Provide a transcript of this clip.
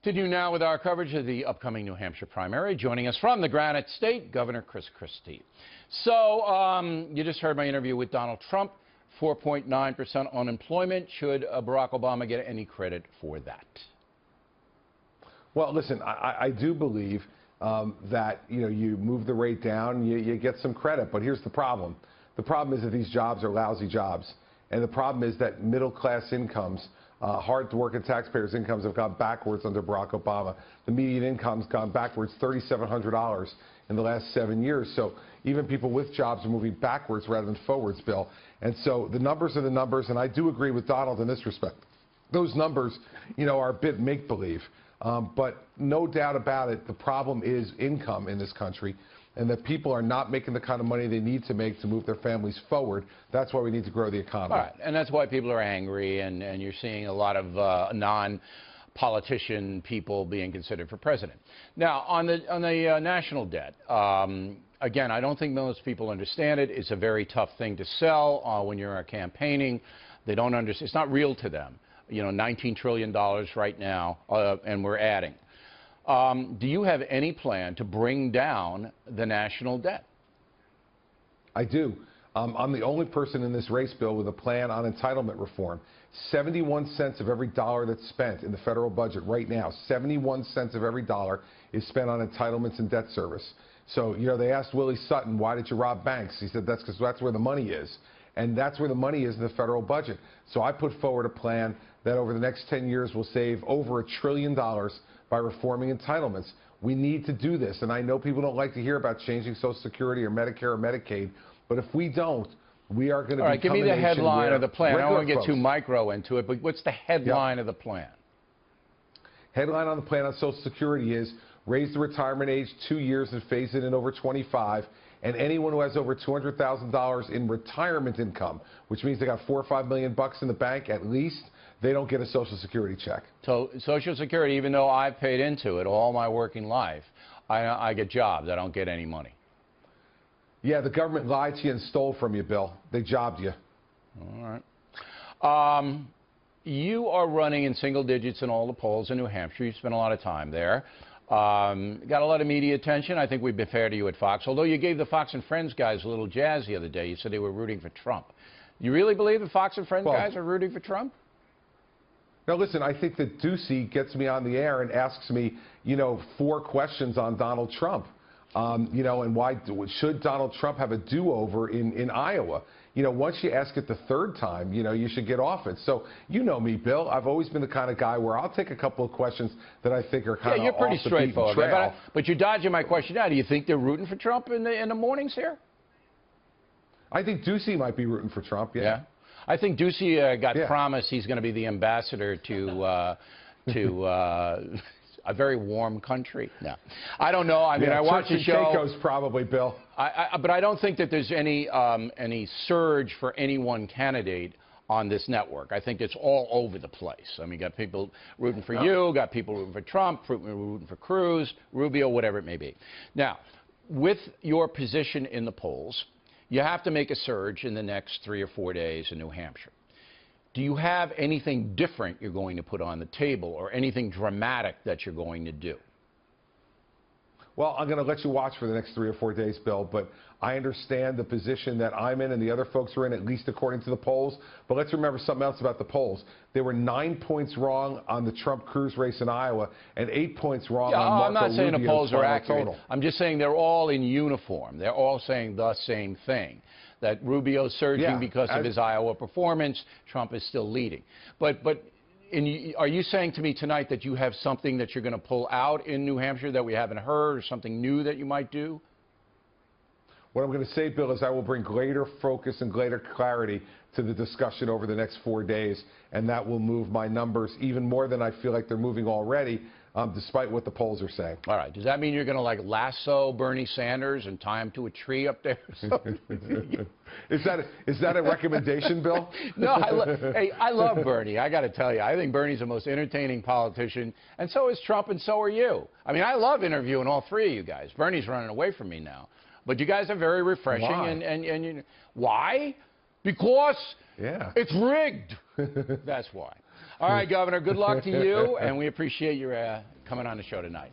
Continue now with our coverage of the upcoming New Hampshire primary. Joining us from the Granite State, Governor Christie. So you just heard my interview with Donald Trump. 4.9% unemployment. Should Barack Obama get any credit for that? Well, listen, I do believe that you move the rate down, you get some credit. But here's the problem. The problem is that these jobs are lousy jobs. And the problem is that middle-class incomes, hard-working taxpayers' incomes have gone backwards under Barack Obama. The median income's gone backwards $3,700 in the last 7 years. So even people with jobs are moving backwards rather than forwards, Bill. And so the numbers are the numbers, and I do agree with Donald in this respect. Those numbers, are a bit make-believe. But no doubt about it, the problem is income in this country, and that people are not making the kind of money they need to make to move their families forward. That's why we need to grow the economy. All right, and that's why people are angry, and you're seeing a lot of non-politician people being considered for president. Now, on the national debt, again, I don't think most people understand it. It's a very tough thing to sell when you're campaigning. They don't understand. It's not real to them. $19 trillion right now, and we're adding. Do you have any plan to bring down the national debt? I do. I'm the only person in this race, Bill, with a plan on entitlement reform. 71 cents of every dollar that's spent in the federal budget right now, 71 cents of every dollar is spent on entitlements and debt service. So, they asked Willie Sutton, why did you rob banks? He said, that's because that's where the money is. And that's where the money is in the federal budget. So I put forward a plan that over the next 10 years will save over $1 trillion by reforming entitlements. We need to do this. And I know people don't like to hear about changing Social Security or Medicare or Medicaid. But if we don't, we are going to All right, give me the headline of the plan. I don't want to get too micro into it, but what's the headline of the plan? Headline on the plan on Social Security is raise the retirement age 2 years and phase it in over 25. And anyone who has over $200,000 in retirement income, which means they got $4 or $5 million in the bank at least, they don't get a Social Security check. So Social Security, even though I've paid into it all my working life, I get jobs. I don't get any money. Yeah, the government lied to you and stole from you, Bill. They jobbed you. All right. You are running in single digits in all the polls in New Hampshire. You spent a lot of time there. Got a lot of media attention. I think we've been fair to you at Fox, although you gave the Fox and Friends guys a little jazz the other day. You said they were rooting for Trump. You really believe the Fox and Friends guys are rooting for Trump? Now, listen, I think that Ducey gets me on the air and asks me, 4 questions on Donald Trump. And why should Donald Trump have a do-over in Iowa? Once you ask it the 3rd time, you should get off it. So, me, Bill. I've always been the kind of guy where I'll take a couple of questions that I think are kind of you're pretty off the straightforward. beaten trail. But you're dodging my question now. Do you think they're rooting for Trump in the mornings here? I think Ducey might be rooting for Trump. Yeah. I think Ducey got promised he's going to be the ambassador to a very warm country. No, I don't know. I mean, I watch the show. Caicos probably, Bill. But I don't think that there's any surge for any one candidate on this network. I think it's all over the place. I mean, you got people rooting for you, got people rooting for Trump, rooting for Cruz, Rubio, whatever it may be. Now, with your position in the polls, you have to make a surge in the next 3 or 4 days in New Hampshire. Do you have anything different you're going to put on the table or anything dramatic that you're going to do? Well, I'm going to let you watch for the next 3 or 4 days, Bill, but I understand the position that I'm in and the other folks are in, at least according to the polls. But let's remember something else about the polls. They were 9 points wrong on the Trump-Cruz race in Iowa and 8 points wrong on Marco I'm not saying the polls are accurate. Total. I'm just saying they're all in uniform. They're all saying the same thing, that Rubio's surging because of his Iowa performance. Trump is still leading. But are you saying to me tonight that you have something that you're going to pull out in New Hampshire that we haven't heard, or something new that you might do? What I'm going to say, Bill, is I will bring greater focus and greater clarity to the discussion over the next 4 days, and that will move my numbers even more than I feel like they're moving already, despite what the polls are saying. All right. Does that mean you're going to, lasso Bernie Sanders and tie him to a tree up there? Is that a recommendation, Bill? No, I love Bernie. I got to tell you, I think Bernie's the most entertaining politician, and so is Trump, and so are you. I mean, I love interviewing all 3 of you guys. Bernie's running away from me now. But you guys are very refreshing. Why? Why? Because it's rigged. That's why. All right, Governor, good luck to you, and we appreciate your coming on the show tonight.